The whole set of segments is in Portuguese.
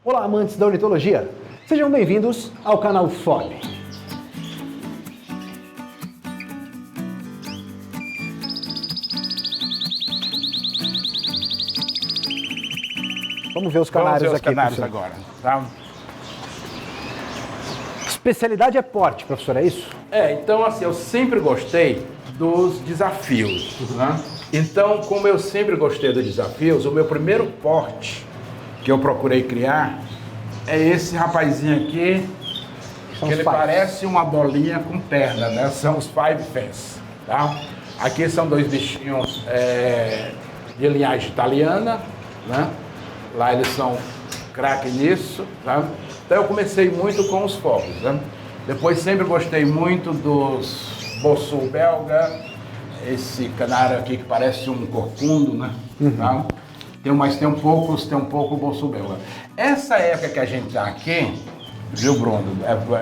Olá, amantes da ornitologia! Sejam bem-vindos ao canal FOB. Vamos ver os canários aqui. Agora, tá? Especialidade é porte, professor, é isso? Então assim, eu sempre gostei dos desafios, né? Então, como eu sempre gostei dos desafios, o meu primeiro porte que eu procurei criar é esse rapazinho aqui, que ele parece uma bolinha com perna, né? São os Five Fence, tá? Aqui são dois bichinhos de linhagem italiana, né? Lá eles são craque nisso, tá? Então eu comecei muito com os fogos, né? Depois sempre gostei muito dos Bossul belga, esse canário aqui que parece um corcundo, né? Tá? Tem um pouco Bossul belga. Essa época que a gente está aqui, viu, Bruno?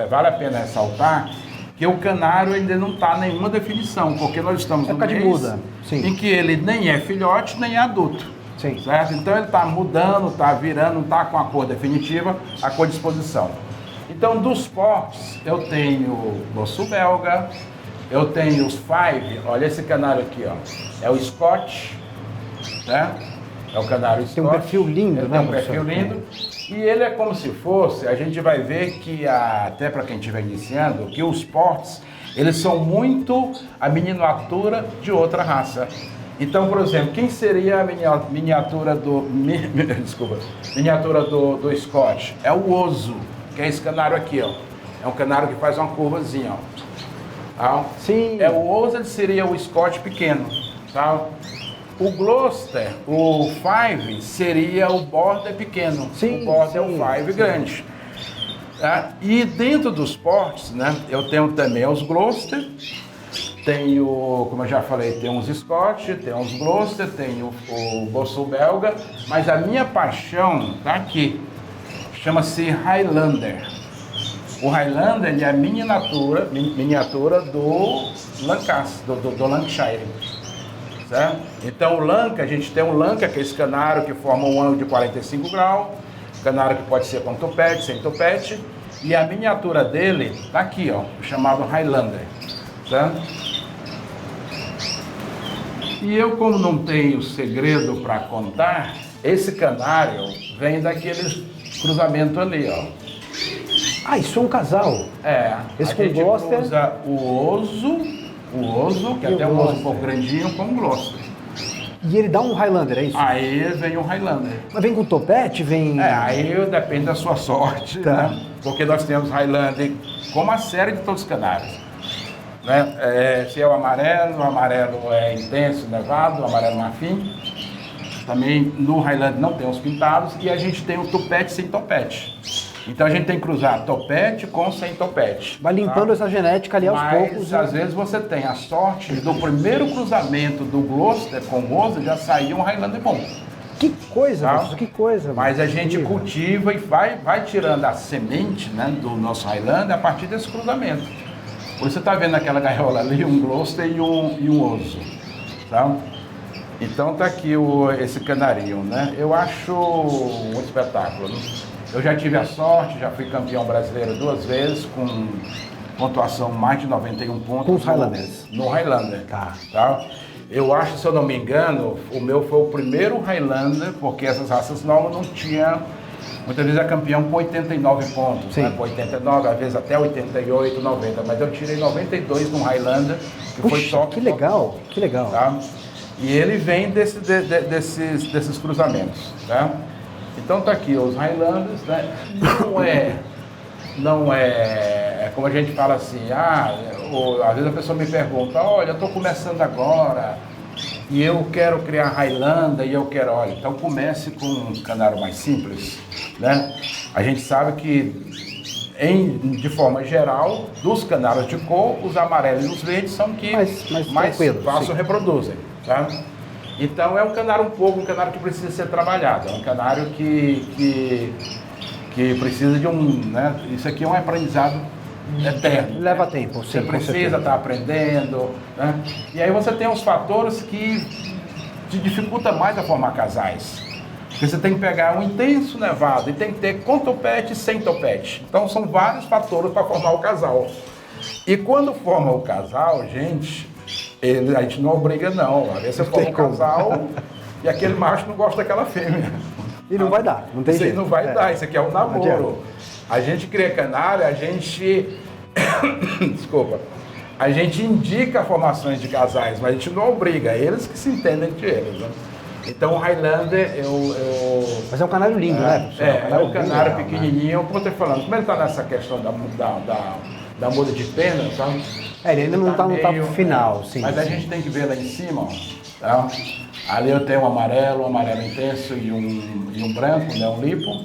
Vale a pena ressaltar que o canário ainda não está nenhuma definição, porque nós estamos no mês em que ele nem é filhote, nem é adulto. Sim. Certo? Então ele está mudando, está virando, não está com a cor definitiva, a cor de exposição. Então dos portes eu tenho Bossul belga, eu tenho os Five, olha esse canário aqui, ó, é o Scott, né? É o canário Scott. Tem um perfil lindo, né? Tem um perfil lindo. E ele é como se fosse, a gente vai ver que, até para quem estiver iniciando, que os portes, eles são muito a miniatura de outra raça. Então, por exemplo, quem seria a miniatura do Scott? É o Oso, que é esse canário aqui, ó. É um canário que faz uma curvazinha, ó. Tá? Sim. O Oso, ele seria o Scott pequeno, tá? O Gloucester, o Five, seria o Border pequeno. Sim, o Border é o Five grande. Tá? E dentro dos portes, né, eu tenho também os Gloucester, tenho, como eu já falei, tem uns Scott, tem uns Gloucester, tenho o Bossul belga, mas a minha paixão tá aqui, chama-se Highlander. O Highlander, ele é a miniatura do Lancaster, do Lancashire. Certo? Então o Lanca, a gente tem um Lanca, que é esse canário que forma um ângulo de 45 graus, canário que pode ser com topete, sem topete, e a miniatura dele tá aqui, ó, chamado Highlander. Certo? E eu, como não tenho segredo para contar, esse canário vem daquele cruzamento ali, ó. Ah, isso é um casal. Esse a gente usa o Oso, que até um oso um pouco grandinho, com o Gloucester. E ele dá um Highlander, é isso? Aí vem o Highlander. Mas vem com topete? Vem... Aí depende da sua sorte, tá, né? Porque nós temos Highlander como a série de todos os canários. Né? Se é o amarelo é intenso, nevado, o amarelo marfim. Também no Highlander não tem os pintados e a gente tem o topete sem topete. Então a gente tem que cruzar topete com sem topete. Vai limpando essa genética ali aos poucos. Mas às vezes você tem a sorte do primeiro cruzamento do Gloucester com o Oso já sair um Highlander bom. Que coisa, Tá? que coisa. Mas a gente cultiva e vai tirando a semente, né, do nosso Highlander a partir desse cruzamento. Por isso você está vendo aquela gaiola ali, um Gloucester e um Oso. Tá? Então tá aqui esse canarinho, né? Eu acho um espetáculo. Eu já tive a sorte, já fui campeão brasileiro 2 vezes, com pontuação mais de 91 pontos. Com os Highlanders? No Highlander. Tá. Eu acho, se eu não me engano, o meu foi o primeiro Highlander, porque essas raças novas não tinham. Muitas vezes é campeão com 89 pontos, né? Com 89, às vezes até 88, 90. Mas eu tirei 92 no Highlander, que Puxa, foi top. Que legal, que legal. Tá? E ele vem desses cruzamentos, tá? Então tá aqui os Highlanders, né? Não é como a gente fala assim, às vezes a pessoa me pergunta, olha, eu estou começando agora e eu quero criar Highlander e eu quero, olha, então comece com um canário mais simples, né? A gente sabe que de forma geral, dos canários de cor, os amarelos e os verdes são que mais fácil reproduzem, tá? Então é um canário um canário que precisa ser trabalhado, é um canário que precisa de né? Isso aqui é um aprendizado eterno. Leva né? tempo, sim. Você precisa estar aprendendo, né? E aí você tem os fatores que te dificultam mais a formar casais. Porque você tem que pegar um intenso nevado e tem que ter com topete e sem topete. Então são vários fatores para formar o casal. E quando forma o casal, gente, a gente não obriga não. Às vezes você forma um casal e aquele macho não gosta daquela fêmea. E não vai dar, não tem Isso jeito. Isso não vai dar, isso aqui é um namoro. A gente cria canário, a gente... Desculpa. A gente indica formações de casais, mas a gente não obriga, eles que se entendem entre eles, né? Então o Highlander, Mas é um canário lindo, né? É um canário pequenininho, como eu estou falando, como ele está nessa questão da muda de pena, sabe? Ele ainda não está no final, sim. Mas a gente tem que ver lá em cima, ó, tá? Ali eu tenho um amarelo intenso e um branco, né, um lipo.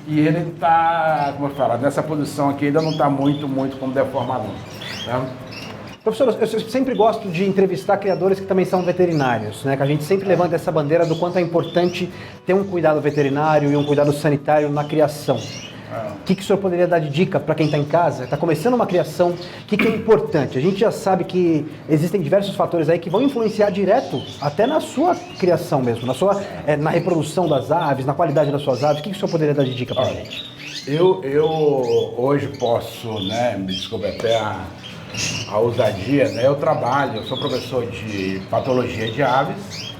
E ele está, como eu falo, nessa posição aqui ainda não está muito como deformador, tá? Professor, eu sempre gosto de entrevistar criadores que também são veterinários, né? Que a gente sempre levanta essa bandeira do quanto é importante ter um cuidado veterinário e um cuidado sanitário na criação. O que o senhor poderia dar de dica para quem está em casa, está começando uma criação, o que é importante? A gente já sabe que existem diversos fatores aí que vão influenciar direto até na sua criação mesmo, na reprodução das aves, na qualidade das suas aves. O que o senhor poderia dar de dica para a gente? Eu hoje posso, né, me desculpe até a ousadia, né? Eu sou professor de patologia de aves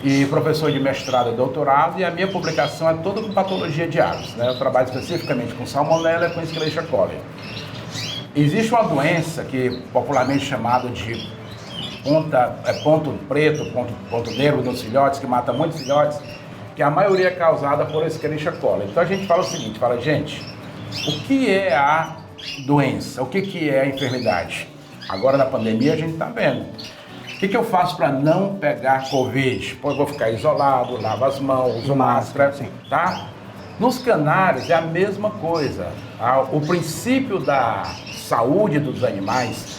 e professor de mestrado e doutorado, e a minha publicação é toda com patologia de aves, né? Eu trabalho especificamente com salmonella e com Escherichia coli. Existe uma doença que popularmente chamada de ponto preto, ponto negro nos filhotes, que mata muitos filhotes, que a maioria é causada por Escherichia coli. Então a gente fala o seguinte, gente, o que é a doença? O que é a enfermidade? Agora na pandemia a gente está vendo. O que eu faço para não pegar Covid? Pô, eu vou ficar isolado, lavo as mãos, uso máscara, tá? Nos canários é a mesma coisa. O princípio da saúde dos animais,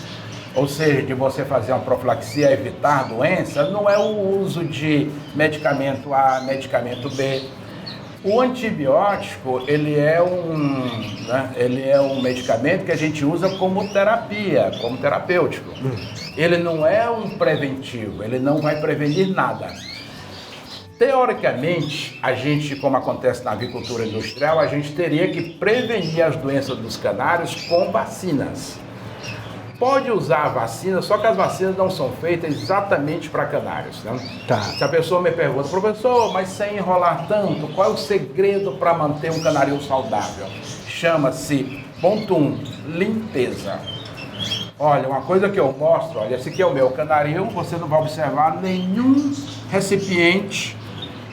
ou seja, de você fazer uma profilaxia, evitar doença, não é o uso de medicamento A, medicamento B. O antibiótico, ele é um medicamento que a gente usa como terapia, como terapêutico. Ele não é um preventivo, ele não vai prevenir nada. Teoricamente, a gente, como acontece na avicultura industrial, a gente teria que prevenir as doenças dos canários com vacinas. Pode usar a vacina, só que as vacinas não são feitas exatamente para canários, né? Tá. Se a pessoa me pergunta, professor, mas sem enrolar tanto, qual é o segredo para manter um canarinho saudável? Chama-se, ponto 1, limpeza. Olha, uma coisa que eu mostro, olha, esse aqui é o meu canarinho, você não vai observar nenhum recipiente,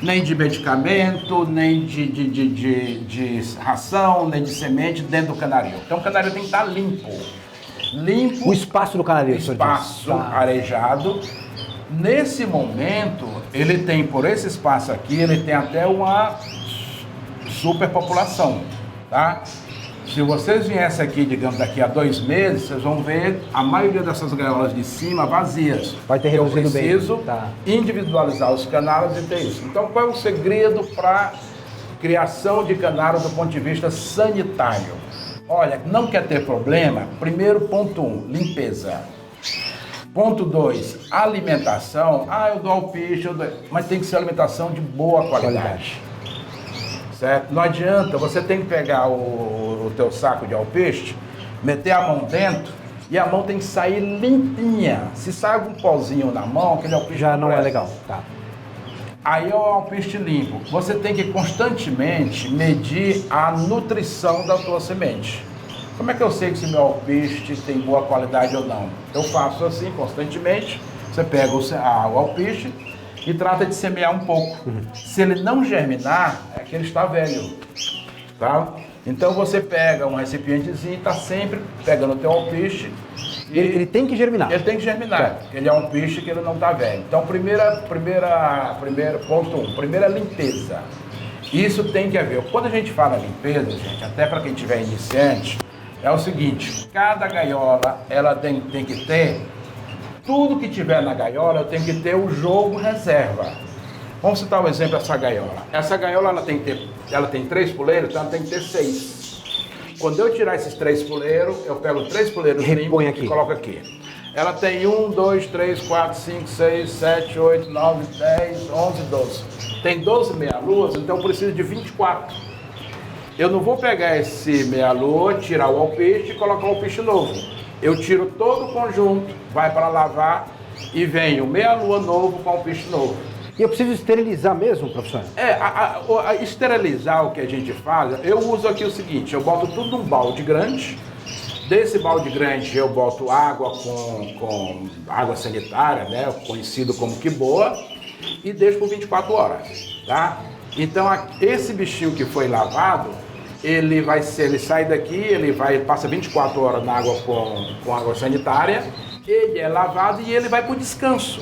nem de medicamento, nem de ração, nem de semente dentro do canarinho. Então o canarinho tem que estar limpo. O espaço do canarinho, espaço arejado. Nesse momento, ele tem, por esse espaço aqui, ele tem até uma superpopulação, tá? Se vocês viessem aqui, digamos, daqui a 2 meses, vocês vão ver a maioria dessas gaiolas de cima vazias. Vai ter reduzido bem. Eu preciso individualizar os canários e ter isso. Então, qual é o segredo para criação de canário do ponto de vista sanitário? Olha, não quer ter problema? Primeiro, ponto 1, limpeza. Ponto 2, alimentação. Eu dou alpiste, mas tem que ser alimentação de boa qualidade. Certo? Não adianta, você tem que pegar o teu saco de alpiste, meter a mão dentro e a mão tem que sair limpinha. Se sai algum pozinho na mão, aquele alpiste já não é legal. Tá. Aí é o alpiste limpo. Você tem que constantemente medir a nutrição da tua semente. Como é que eu sei se meu alpiste tem boa qualidade ou não? Eu faço assim constantemente. Você pega o alpiste e trata de semear um pouco. Se ele não germinar, é que ele está velho. Tá? Então você pega um recipientezinho e está sempre pegando o teu alpiste. Ele tem que germinar. Ele tem que germinar, porque ele é um peixe que ele não está velho. Então, ponto 1, primeira limpeza. Isso tem que haver. Quando a gente fala limpeza, gente, até para quem tiver iniciante, é o seguinte, cada gaiola, ela tem que ter, tudo que tiver na gaiola, eu tenho que ter o jogo reserva. Vamos citar um exemplo dessa gaiola. Essa gaiola, ela tem 3 puleiros, então ela tem que ter 6. Quando eu tirar esses 3 puleiros, eu pego 3 puleiros limpos e coloco aqui. ela tem 1, 2, 3, 4, 5, 6, 7, 8, 9, 10, 11, 12. Tem 12 meia-luas, então eu preciso de 24. Eu não vou pegar esse meia-lua, tirar o alpiste e colocar o alpiste novo. Eu tiro todo o conjunto, vai para lavar e vem o meia-lua novo com o alpiste novo. E eu preciso esterilizar mesmo, professor? Esterilizar o que a gente faz, eu uso aqui o seguinte, eu boto tudo num balde grande. Desse balde grande eu boto água com água sanitária, né, conhecido como quiboa, e deixo por 24 horas, tá? Então esse bichinho que foi lavado, ele sai daqui, passa 24 horas na água com água sanitária, ele é lavado e ele vai para o descanso.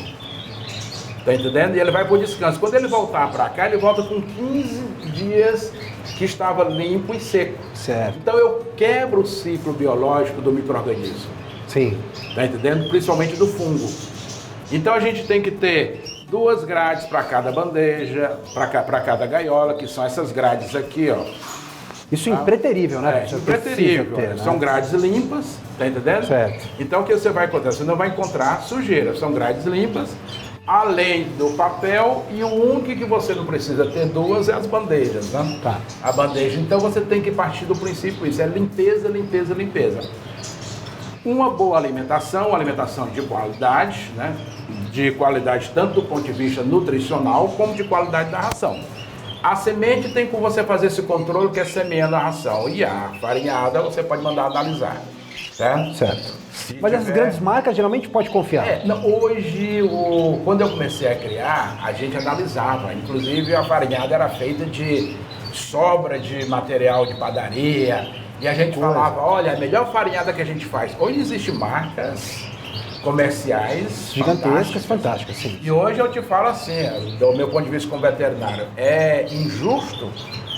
Tá entendendo? E ele vai para o descanso. Quando ele voltar para cá, ele volta com 15 dias que estava limpo e seco. Certo. Então eu quebro o ciclo biológico do micro-organismo. Sim. Tá entendendo? Principalmente do fungo. Então a gente tem que ter 2 grades para cada bandeja, para cada gaiola, que são essas grades aqui, ó. Isso é impreterível, né? Impreterível. Ter, né? São grades limpas, tá entendendo? Certo. Então o que você vai encontrar? Você não vai encontrar sujeira, são grades limpas, além do papel, e o único que você não precisa ter 2 é as bandejas, né? Tá. A bandeja, então você tem que partir do princípio isso, é limpeza, limpeza, limpeza. Uma boa alimentação de qualidade, né? De qualidade tanto do ponto de vista nutricional, como de qualidade da ração. A semente tem como você fazer esse controle, que é semeando a ração. E a farinhada você pode mandar analisar, certo? Certo. Mas essas grandes marcas geralmente pode confiar. Hoje, quando eu comecei a criar, a gente analisava. Inclusive a farinhada era feita de sobra de material de padaria. E a gente falava, olha, a melhor farinhada que a gente faz. Hoje existem marcas comerciais gigantescas, fantásticas, sim. E hoje eu te falo assim, do meu ponto de vista como veterinário, é injusto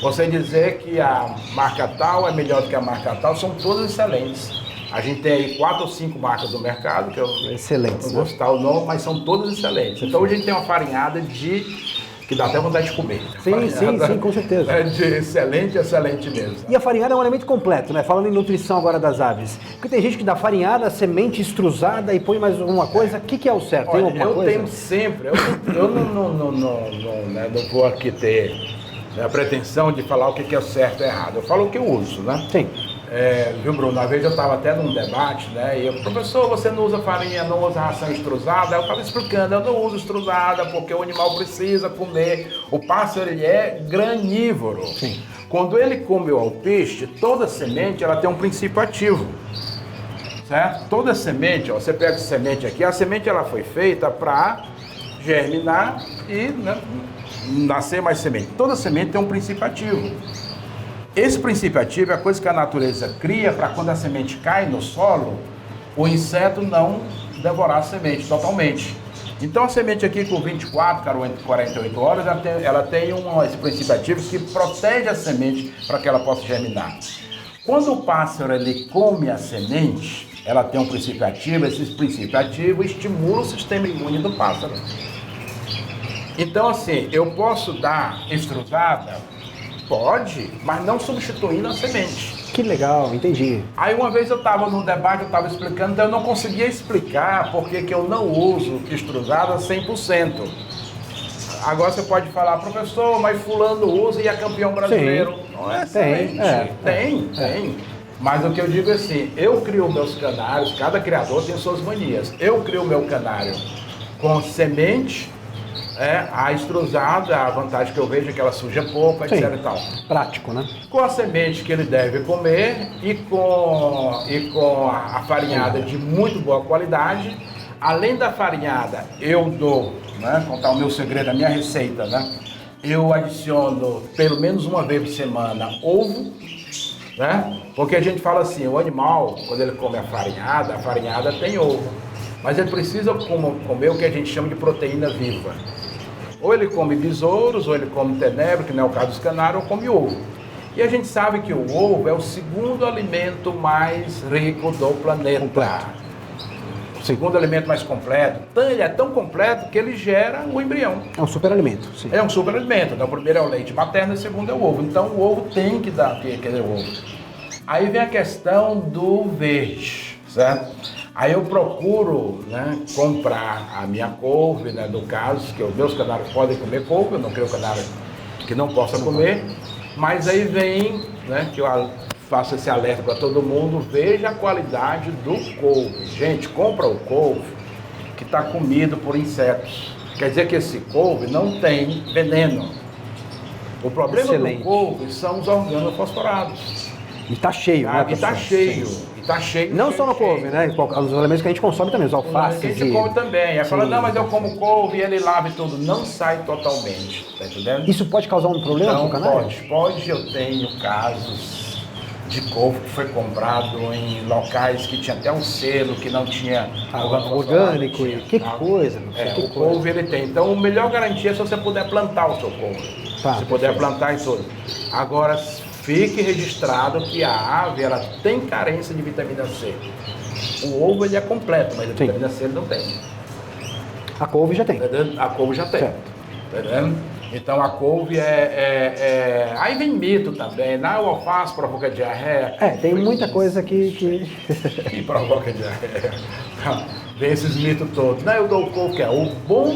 você dizer que a marca tal é melhor do que a marca tal, são todas excelentes. A gente tem aí 4 ou 5 marcas do mercado, que eu excelentes, não vou citar o nome, mas são todas excelentes. Então hoje a gente tem uma farinhada que dá até vontade de comer. Sim, com certeza. É de excelente mesmo. E a farinhada é um elemento completo, né? Falando em nutrição agora das aves. Porque tem gente que dá farinhada, semente extrusada e põe mais alguma coisa. O que é o certo? Olha, tem alguma coisa? Eu tenho sempre, eu não vou aqui ter a pretensão de falar o que é o certo e errado. Eu falo o que eu uso, né? Sim. Viu, Bruno? Uma vez eu estava até num debate, né? E eu, professor, você não usa farinha, não usa ração extrusada? Eu estava explicando, eu não uso extrusada porque o animal precisa comer. O pássaro, ele é granívoro. Sim. Quando ele come o alpiste, toda semente, ela tem um princípio ativo. Certo? Toda semente, ó, você pega essa semente aqui, a semente ela foi feita para germinar e, né, nascer mais semente. Toda semente tem um princípio ativo. Esse princípio ativo é a coisa que a natureza cria para quando a semente cai no solo, o inseto não devorar a semente totalmente. Então a semente aqui com 24, 48 horas, ela tem esse princípio ativo que protege a semente para que ela possa germinar. Quando o pássaro ele come a semente, ela tem um princípio ativo, esse princípio ativo estimula o sistema imune do pássaro. Então assim, eu posso dar extrusada? Pode, mas não substituindo a semente. Que legal, entendi. Aí uma vez eu estava num debate, eu estava explicando, então eu não conseguia explicar por que eu não uso extrusada 100%. Agora você pode falar, professor, mas fulano usa e é campeão brasileiro. Sim. Não é excelente. Tem. Mas o que eu digo é assim, eu crio meus canários, cada criador tem suas manias. Eu crio meu canário com semente, a extrusada, a vantagem que eu vejo é que ela suja pouco, etc. Sim. E tal. Prático, né? Com a semente que ele deve comer e com a farinhada de muito boa qualidade. Além da farinhada, eu dou, né, contar o meu segredo, a minha receita, né? Eu adiciono pelo menos uma vez por semana ovo, né? Porque a gente fala assim, o animal, quando ele come a farinhada tem ovo. Mas ele precisa comer o que a gente chama de proteína viva. Ou ele come besouros, ou ele come tenebro, que não é o caso dos canários, ou come ovo. E a gente sabe que o ovo é o segundo alimento mais rico do planeta. O segundo alimento mais completo. Ele é tão completo que ele gera o embrião. É um superalimento, sim. É um superalimento. Então, o primeiro é o leite materno e o segundo é o ovo. Então, o ovo tem que dar aquele ovo. Aí vem a questão do verde, certo? Aí eu procuro, né, comprar a minha couve, né, no caso, que os meus canários podem comer couve, eu não crio canário que não possa comer, mas aí vem, né, que eu faço esse alerta para todo mundo, veja a qualidade do couve. Gente, compra o couve que está comido por insetos. Quer dizer que esse couve não tem veneno. O problema do couve são os organofosforados. E tá cheio, né? E tá cheio. E tá cheio. Não só no couve, né? Os alimentos que a gente consome também, os alfaces. Que a gente come também. Aí fala, não, mas eu como couve e ele lava e tudo. Não sai totalmente, tá entendendo? Isso pode causar um problema pro canário? Pode. Eu tenho casos de couve que foi comprado em locais que tinha até um selo, que não tinha orgânico. Que coisa. O couve ele tem. Então, a melhor garantia é se você puder plantar o seu couve. Se puder plantar e tudo. Agora, fique registrado que a ave ela tem carência de vitamina C. O ovo ele é completo, mas a vitamina C ele não tem. A couve já tem. A couve já tem. Certo. Tá entendendo? Então a couve Aí vem mito também, né? O alface provoca diarreia. Tem muita coisa que provoca diarreia. Vem esses mitos todos. Não, eu dou couve, que é o bom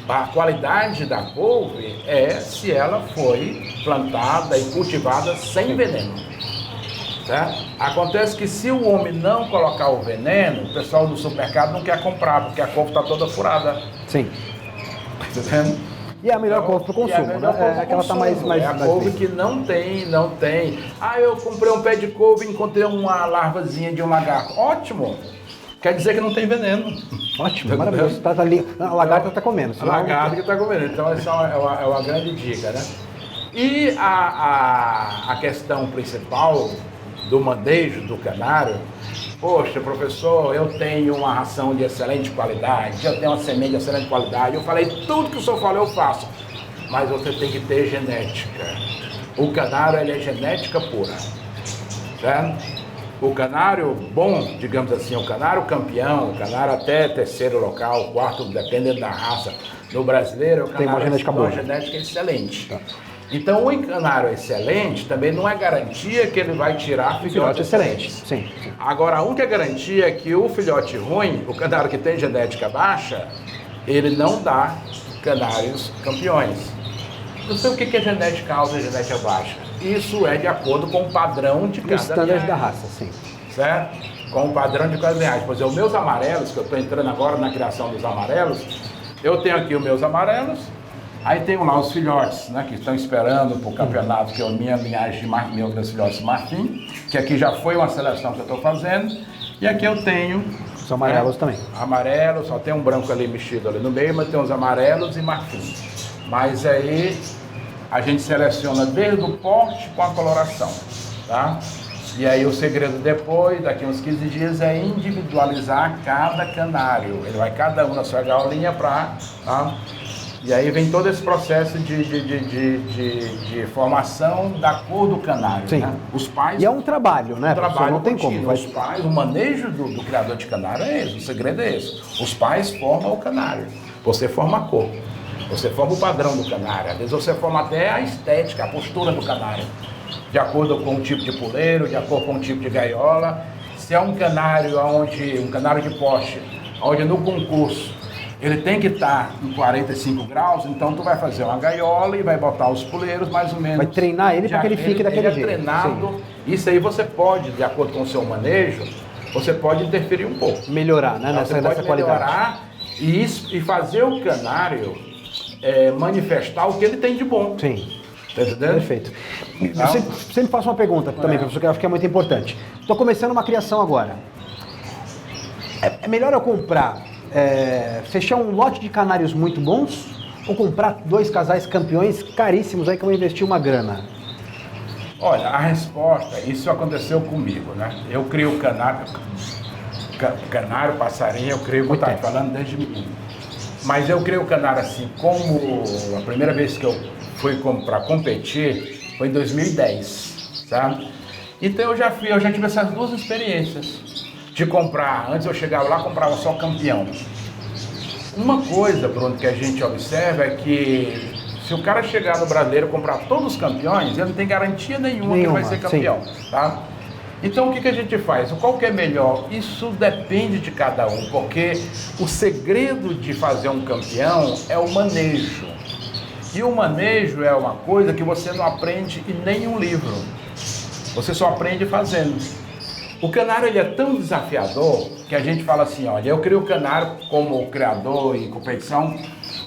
a qualidade da couve é se ela foi plantada e cultivada sem veneno. Certo? Acontece que se o homem não colocar o veneno, o pessoal do supermercado não quer comprar, porque a couve está toda furada. Sim. Tá vendo? E é a melhor couve para o consumo, né? É que ela está mais É a couve que não tem. Ah, eu comprei um pé de couve e encontrei uma larvazinha de um lagarto. Ótimo! Quer dizer que não tem veneno. Ótimo, maravilhoso. Tá ali. A lagarta está comendo. A lagarta que está comendo. Então essa é uma grande dica, né? E a questão principal do manejo do canário, poxa, professor, eu tenho uma ração de excelente qualidade, eu tenho uma semente de excelente qualidade, eu falei tudo que o senhor falou, eu faço. Mas você tem que ter genética. O canário, ele é genética pura. Certo? O canário bom, digamos assim, o canário campeão, o canário até terceiro local, quarto, dependendo da raça, no brasileiro, o canário tem uma genética excelente. Tá. Então, o canário excelente também não é garantia que ele vai tirar filhote excelente. Sim. Agora, que é garantia é que o filhote ruim, o canário que tem genética baixa, ele não dá canários campeões. Não sei o que é genética alta e genética baixa. Isso é de acordo com o padrão de cada estándares da raça, sim. Certo? Com o padrão de cada linhagem. Por exemplo, os meus amarelos, que eu estou entrando agora na criação dos amarelos, eu tenho aqui os meus amarelos, aí tenho lá os filhotes, né, que estão esperando para o campeonato, que é a minha linhagem de meus filhotes marfim, que aqui já foi uma seleção que eu estou fazendo, e aqui eu tenho... Os amarelos também. Amarelos, só tem um branco ali mexido ali no meio, mas tem os amarelos e marfim. Mas aí a gente seleciona desde o porte com a coloração, tá? E aí o segredo depois, daqui uns 15 dias, é individualizar cada canário. Ele vai cada um na sua gaiolinha para... Tá? E aí vem todo esse processo de formação da cor do canário. Sim. Né? Os pais... E é um trabalho, né? Trabalho não tem contínuo. como. Os pais, o manejo do criador de canário é esse, o segredo é esse. Os pais formam o canário, você forma a cor. Você forma o padrão do canário, às vezes você forma até a estética, a postura do canário, de acordo com o tipo de puleiro, de acordo com o tipo de gaiola. Se é um canário de poste, onde no concurso ele tem que estar em 45 graus, então tu vai fazer uma gaiola e vai botar os puleiros mais ou menos. Vai treinar ele para que ele fique daquele jeito. Treinado. Sim. Isso aí você pode, de acordo com o seu manejo, você pode interferir um pouco. Melhorar, né? Nessa qualidade. Melhorar e fazer o canário manifestar o que ele tem de bom. Sim. Tá entendendo? Perfeito. Eu sempre faço uma pergunta também, professor, que eu acho que é muito importante. Estou começando uma criação agora. É melhor eu comprar, fechar um lote de canários muito bons ou comprar 2 casais campeões caríssimos aí que eu vou investir uma grana? Olha, a resposta, isso aconteceu comigo, né? Eu crio canário, passarinho, eu crio, como eu estava falando desde menino. Mas eu criei o canário assim, como a primeira vez que eu fui para competir foi em 2010, sabe? Então eu já tive essas 2 experiências de comprar, antes eu chegava lá, comprava só campeão. Uma coisa, Bruno, que a gente observa é que se o cara chegar no brasileiro e comprar todos os campeões, ele não tem garantia nenhuma que ele vai ser campeão, tá? Então o que a gente faz? Qual que é melhor? Isso depende de cada um, porque o segredo de fazer um campeão é o manejo. E o manejo é uma coisa que você não aprende em nenhum livro. Você só aprende fazendo. O canário ele é tão desafiador que a gente fala assim, olha, eu crio o canário como criador e competição,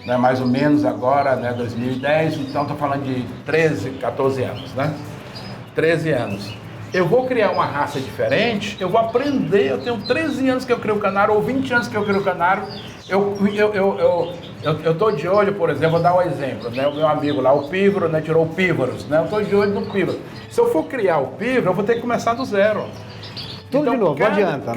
né, mais ou menos agora, né, 2010, então estou falando de 13, 14 anos, né? 13 anos. Eu vou criar uma raça diferente, eu vou aprender, eu tenho 13 anos que eu crio o canário, ou 20 anos que eu crio o canário, eu estou de olho, por exemplo, vou dar um exemplo, né? O meu amigo lá, o Pívoro, né, tirou o Pívoros, né? Eu estou de olho no Pívoro. Se eu for criar o Pívoro, eu vou ter que começar do zero. Tudo Então, de novo, não adianta,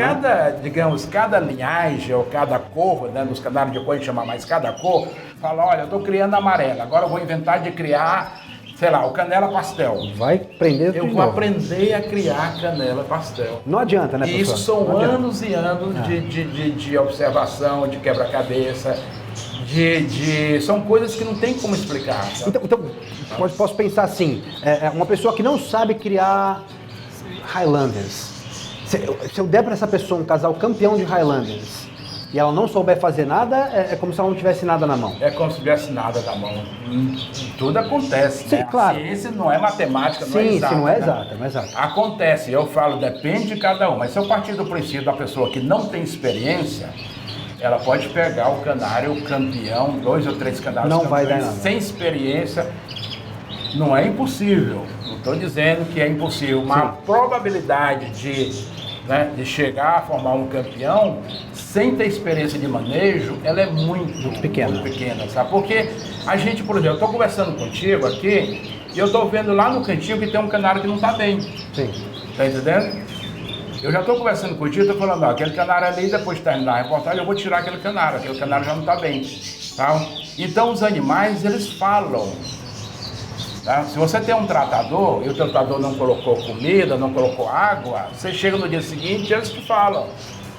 cada linhagem ou cada cor, né, nos canários depois a gente chama mais cada cor, fala, olha, eu estou criando amarela, agora eu vou inventar de criar, sei lá, o canela pastel. Vai aprender tudo Eu vou aprender a criar canela pastel. Não adianta, né, professor? E isso são anos e anos de observação, de quebra-cabeça, são coisas que não tem como explicar. Então posso pensar assim, uma pessoa que não sabe criar Highlanders, se eu der para essa pessoa um casal campeão de Highlanders e ela não souber fazer nada, é como se ela não tivesse nada na mão. É como se tivesse nada na mão. Tudo acontece, sim, né? Claro. A ciência não é matemática, não é exata. Sim, não é né? exata, não é exata. Acontece, eu falo, depende de cada um. Mas se eu partir do princípio da pessoa que não tem experiência, ela pode pegar o canário campeão, 2 ou 3 canários não campeões, vai dar nada. Sem experiência. Não é impossível, não estou dizendo que é impossível, mas a probabilidade de chegar a formar um campeão sem ter experiência de manejo, ela é muito pequena, sabe? Porque a gente, por exemplo, eu estou conversando contigo aqui e eu estou vendo lá no cantinho que tem um canário que não está bem. Sim. Tá entendendo? Eu já estou conversando contigo e estou falando, ó, aquele canário ali, depois de terminar a reportagem, eu vou tirar aquele canário já não está bem. Tá? Então os animais, eles falam. Tá? Se você tem um tratador e o tratador não colocou comida, não colocou água, você chega no dia seguinte e eles te falam,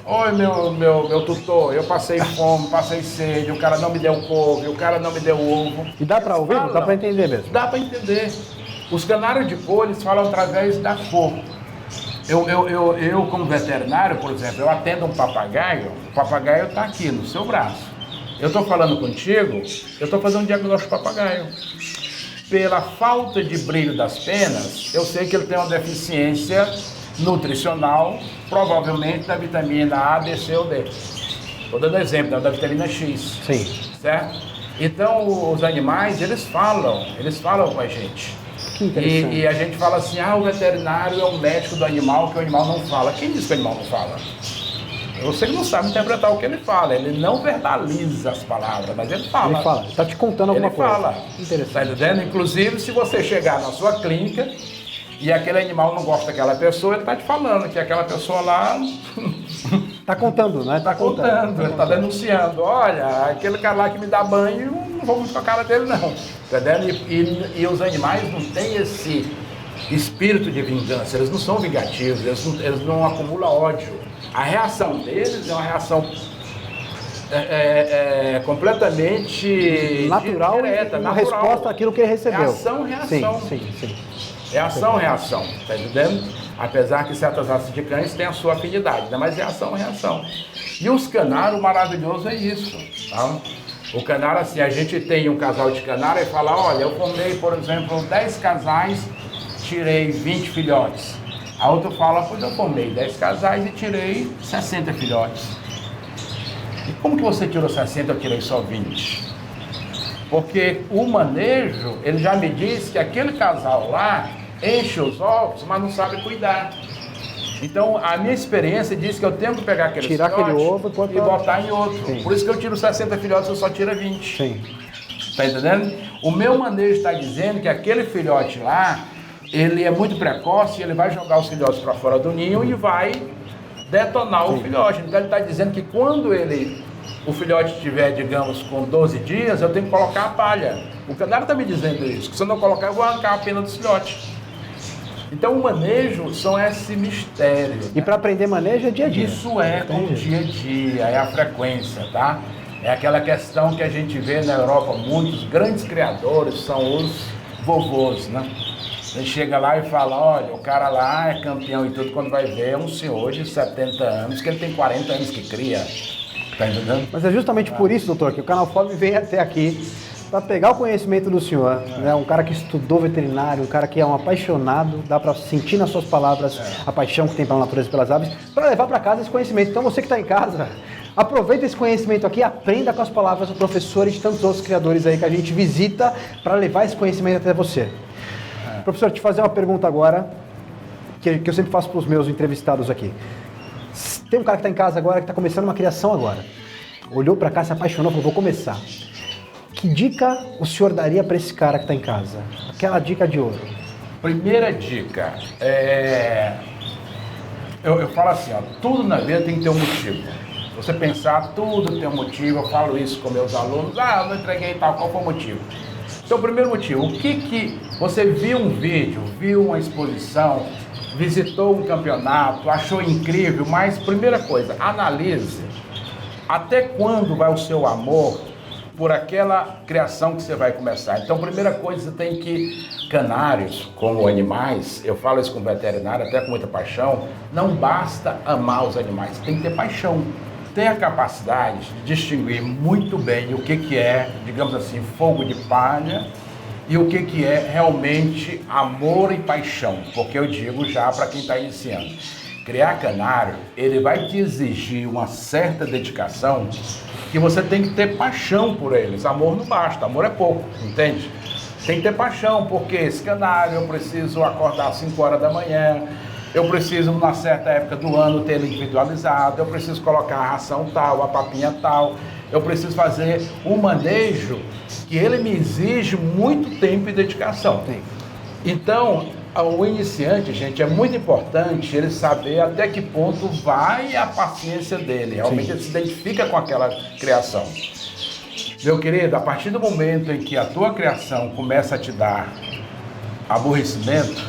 oi meu tutor, eu passei fome, passei sede, o cara não me deu couve, o cara não me deu ovo. E dá para ouvir? Dá para entender mesmo? Dá para entender. Os canários de cor, eles falam através da cor. Eu como veterinário, por exemplo, eu atendo um papagaio, o papagaio está aqui no seu braço. Eu estou falando contigo, eu estou fazendo um diagnóstico do papagaio. Pela falta de brilho das penas, eu sei que ele tem uma deficiência nutricional, provavelmente da vitamina A, B, C ou D. Estou dando exemplo, da vitamina X. Sim. Certo? Então, os animais, eles falam com a gente. Que interessante. E a gente fala assim, o veterinário é o médico do animal, que o animal não fala. Quem diz que o animal não fala? Você não sabe interpretar o que ele fala, ele não verbaliza as palavras, mas ele fala. Ele fala, está te contando alguma coisa. Ele fala. Interessante. Tá entendendo? Inclusive, se você chegar na sua clínica e aquele animal não gosta daquela pessoa, ele está te falando que aquela pessoa lá... Está contando, né? Está contando, ele está denunciando. Olha, aquele cara lá que me dá banho, não vou muito com a cara dele, não. Tá entendendo? E os animais não têm esse espírito de vingança, eles não são vingativos, eles não acumulam ódio. A reação deles é uma reação completamente natural, direta, uma resposta àquilo que ele recebeu. É ação-reação. Sim. É ação-reação, tá entendendo? Apesar que certas raças de cães têm a sua afinidade, né? Mas é ação-reação. E os canários, o maravilhoso é isso, tá? O canário, assim, a gente tem um casal de canário e fala, olha, eu formei, por exemplo, 10 casais, tirei 20 filhotes. A outra fala, pois eu formei 10 casais e tirei 60 filhotes. E como que você tirou 60 e eu tirei só 20? Porque o manejo, ele já me disse que aquele casal lá enche os ovos, mas não sabe cuidar. Então, a minha experiência diz que eu tenho que pegar aquele ovo e botar em outro. Sim. Por isso que eu tiro 60 filhotes, eu só tiro 20. Sim. Tá entendendo? O meu manejo está dizendo que aquele filhote lá, ele é muito precoce, ele vai jogar os filhotes para fora do ninho e vai detonar o filhote. Então ele está dizendo que quando o filhote estiver, digamos, com 12 dias, eu tenho que colocar a palha. O canário está me dizendo isso, que se eu não colocar, eu vou arrancar a pena do filhote. Então o manejo são esse mistério. E para aprender manejo é dia a dia. Isso é com o dia a dia, é a frequência, tá? É aquela questão que a gente vê na Europa, muitos grandes criadores são os vovôs, né? Você chega lá e fala, olha, o cara lá é campeão e tudo, quando vai ver é um senhor de 70 anos, que ele tem 40 anos que cria. Tá entendendo? Mas é justamente por isso, doutor, que o Canal FOB vem até aqui para pegar o conhecimento do senhor, né? Um cara que estudou veterinário, um cara que é um apaixonado, dá para sentir nas suas palavras a paixão que tem pela natureza e pelas aves, para levar para casa esse conhecimento. Então você que está em casa, aproveita esse conhecimento aqui, aprenda com as palavras do professor e de tantos outros criadores aí que a gente visita para levar esse conhecimento até você. Professor, te fazer uma pergunta agora, que eu sempre faço para os meus entrevistados aqui. Tem um cara que está em casa agora, que está começando uma criação agora. Olhou para cá, se apaixonou, falou, vou começar. Que dica o senhor daria para esse cara que está em casa? Aquela dica de ouro. Primeira dica, eu falo assim, ó, tudo na vida tem que ter um motivo. Você pensar, tudo tem um motivo, eu falo isso com meus alunos, eu não entreguei tal, qual foi o motivo? Então, primeiro motivo, o que você viu um vídeo, viu uma exposição, visitou um campeonato, achou incrível, mas primeira coisa, analise até quando vai o seu amor por aquela criação que você vai começar. Então, primeira coisa, você tem que, canários, como animais, eu falo isso com veterinário, até com muita paixão, não basta amar os animais, tem que ter paixão. Tem a capacidade de distinguir muito bem o que é, digamos assim, fogo de palha e o que é realmente amor e paixão, porque eu digo já para quem está iniciando. Criar canário, ele vai te exigir uma certa dedicação que você tem que ter paixão por eles. Amor não basta, amor é pouco, entende? Tem que ter paixão, porque esse canário eu preciso acordar às 5 horas da manhã, eu preciso, numa certa época do ano, ter ele individualizado, eu preciso colocar a ração tal, a papinha tal, eu preciso fazer um manejo que ele me exige muito tempo e dedicação. Sim. Então, o iniciante, gente, é muito importante ele saber até que ponto vai a paciência dele, realmente ele se identifica com aquela criação. Meu querido, a partir do momento em que a tua criação começa a te dar aborrecimento,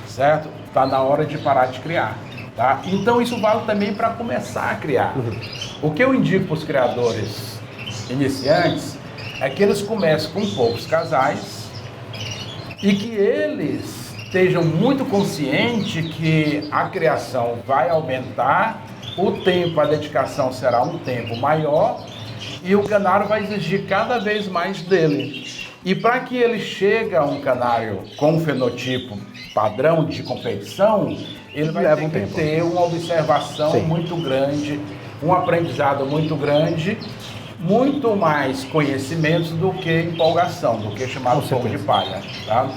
certo? Está na hora de parar de criar, tá? Então isso vale também para começar a criar. O que eu indico para os criadores iniciantes é que eles comecem com poucos casais e que eles estejam muito conscientes que a criação vai aumentar, o tempo, a dedicação será um tempo maior e o canário vai exigir cada vez mais dele. E para que ele chegue a um canário com um fenotipo padrão de competição, ele vai ter que ter uma observação muito grande, um aprendizado muito grande, muito mais conhecimentos do que empolgação, do que chamado fogo de palha, tá?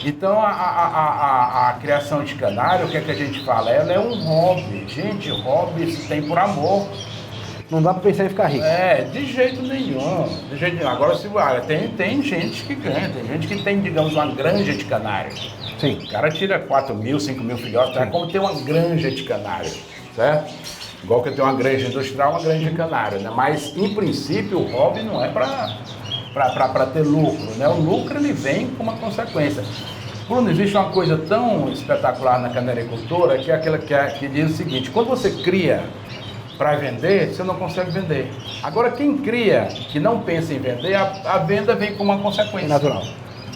Então a criação de canário, o que é que a gente fala? Ela é um hobby. Gente, hobby se tem por amor. Não dá para pensar em ficar rico. De jeito nenhum. De jeito nenhum. Agora, tem gente que ganha, tem gente que tem, digamos, uma granja de canário. Sim. O cara tira 4 mil, 5 mil filhotes, é como ter uma granja de canário, certo? Igual que eu tenho uma granja industrial, uma granja de canário, né? Mas, em princípio, o hobby não é para ter lucro, né? O lucro, ele vem com uma consequência. Bruno, existe uma coisa tão espetacular na canaricultura, que é aquela que diz o seguinte: quando você cria para vender, você não consegue vender. Agora, quem cria, que não pensa em vender, a venda vem com uma consequência. É natural.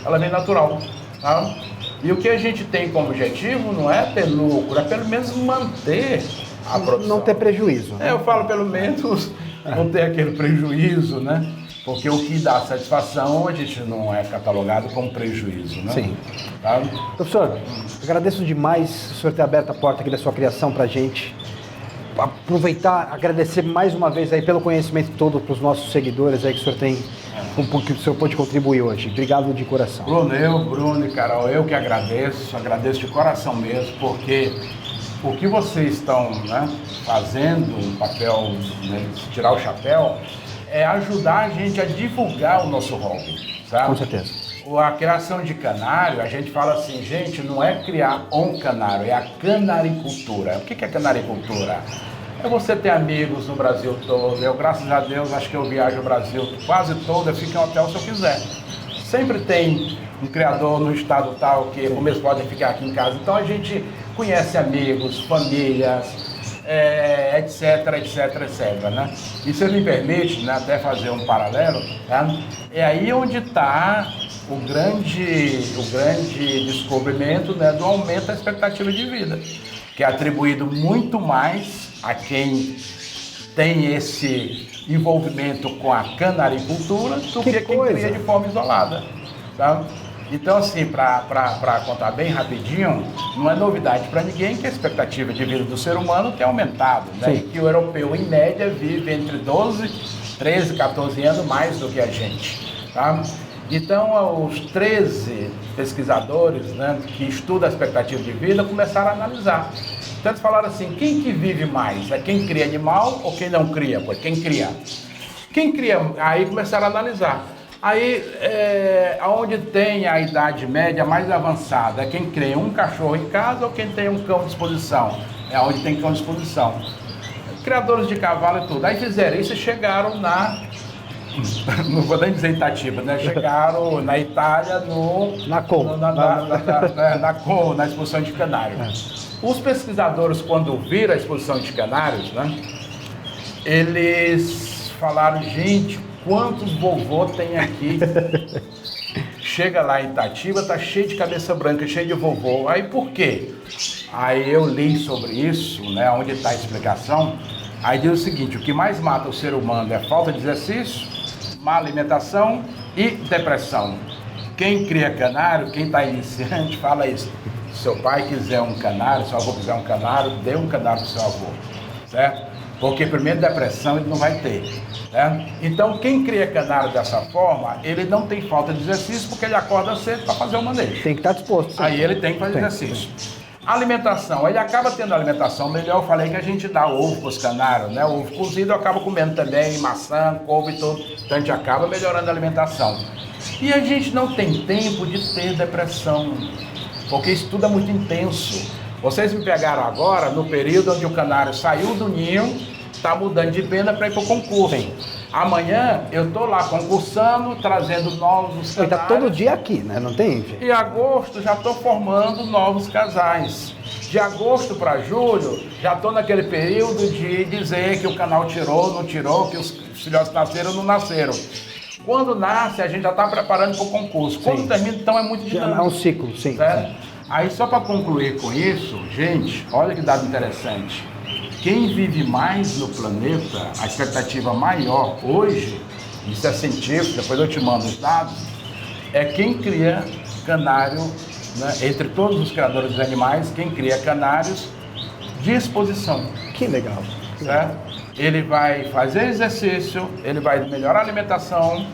Ela vem natural. Tá? E o que a gente tem como objetivo não é ter lucro, é pelo menos manter a produção. Não ter prejuízo. Né? Eu falo pelo menos não ter aquele prejuízo, né? Porque o que dá satisfação a gente não é catalogado como prejuízo, né? Sim. Tá? Professor, agradeço demais o senhor ter aberto a porta aqui da sua criação para a gente. Aproveitar, agradecer mais uma vez aí pelo conhecimento todo para os nossos seguidores aí que o senhor tem, que o senhor pôde contribuir hoje. Obrigado de coração. Bruno e Carol, eu que agradeço de coração mesmo, porque o que vocês estão, né, fazendo, um papel, né, de tirar o chapéu, é ajudar a gente a divulgar o nosso hobby, sabe? Com certeza. A criação de canário, a gente fala assim, gente, não é criar um canário, é a canaricultura. O que é canaricultura? É você ter amigos no Brasil todo. Eu, graças a Deus, acho que eu viajo o Brasil quase todo, eu fico em hotel se eu quiser. Sempre tem um criador no estado tal que eles podem ficar aqui em casa. Então a gente conhece amigos, famílias, etc, né? E se me permite, né, até fazer um paralelo, tá? É aí onde está o grande descobrimento, né, do aumento da expectativa de vida, que é atribuído muito mais a quem tem esse envolvimento com a canaricultura do que quem cria de forma isolada. Tá? Então, assim, para contar bem rapidinho, não é novidade para ninguém que a expectativa de vida do ser humano tem aumentado, né? E que o europeu, em média, vive entre 12, 13, 14 anos mais do que a gente. Tá? Então, os 13 pesquisadores, né, que estudam a expectativa de vida começaram a analisar. Então, eles falaram assim, quem que vive mais? É quem cria animal ou quem não cria? Pois quem cria. Quem cria, aí começaram a analisar. Aí, onde tem a idade média mais avançada, é quem cria um cachorro em casa ou quem tem um cão à disposição? É onde tem cão à disposição. Criadores de cavalo e tudo. Aí fizeram isso e chegaram não vou nem dizer Itatiba, né? Chegaram na Itália na exposição de canários. Os pesquisadores, quando viram a exposição de canários, né? Eles falaram, gente, quantos vovô tem aqui? Chega lá em Itatiba, tá cheio de cabeça branca, cheio de vovô. Aí por quê? Aí eu li sobre isso, né? Onde está a explicação. Aí diz o seguinte, o que mais mata o ser humano é falta de exercício, má alimentação e depressão. Quem cria canário, quem está iniciante, fala isso. Se seu pai quiser um canário, se seu avô quiser um canário, dê um canário para o seu avô, certo? Porque primeiro depressão ele não vai ter. Né? Então quem cria canário dessa forma, ele não tem falta de exercício porque ele acorda cedo para fazer o manejo. Tem que estar disposto. Sim. Aí ele tem que fazer exercício. Alimentação, ele acaba tendo alimentação melhor. Eu falei que a gente dá ovo para os canários, né? O ovo cozido eu acabo comendo também, maçã, couve e tudo. Então a gente acaba melhorando a alimentação. E a gente não tem tempo de ter depressão, porque isso tudo é muito intenso. Vocês me pegaram agora no período onde o canário saiu do ninho, está mudando de pena para ir para o concurso. Sim. Amanhã eu estou lá concursando, trazendo novos canários. Ele está todo dia aqui, né? Não tem? E em agosto já estou formando novos casais. De agosto para julho, já estou naquele período de dizer que o canal tirou, não tirou, que os filhotes nasceram, não nasceram. Quando nasce, a gente já está preparando para o concurso. Quando termina, então é muito dinâmico. É um ciclo, sim. Certo? Aí só para concluir com isso, gente, olha que dado interessante. Quem vive mais no planeta, a expectativa maior hoje, isso é científico, depois eu te mando os dados, é quem cria canário, né? Entre todos os criadores de animais, quem cria canários de exposição. Que legal. Certo? Ele vai fazer exercício, ele vai melhorar a alimentação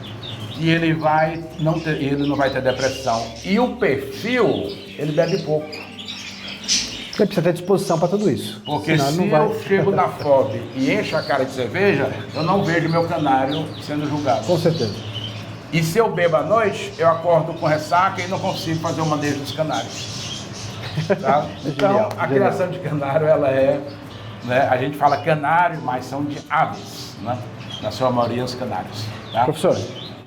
e ele não vai ter depressão. E o perfil, ele bebe pouco. Você precisa ter disposição para tudo isso. Porque se eu chego na FOB e encho a cara de cerveja, eu não vejo meu canário sendo julgado. Com certeza. E se eu bebo à noite, eu acordo com ressaca e não consigo fazer o manejo dos canários. Tá? Então, genial, a criação de canário, ela é... Né, a gente fala canário, mas são de aves, né? Na sua maioria, os canários. Tá? Professor,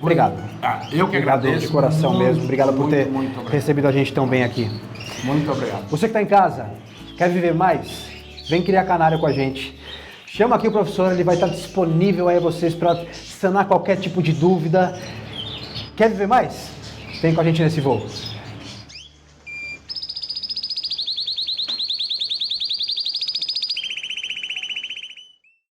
obrigado. Eu que agradeço. De coração mesmo. Obrigado por ter recebido a gente tão bem aqui. Muito obrigado. Você que está em casa, quer viver mais? Vem criar canário com a gente. Chama aqui o professor, ele vai estar disponível aí a vocês para sanar qualquer tipo de dúvida. Quer viver mais? Vem com a gente nesse voo.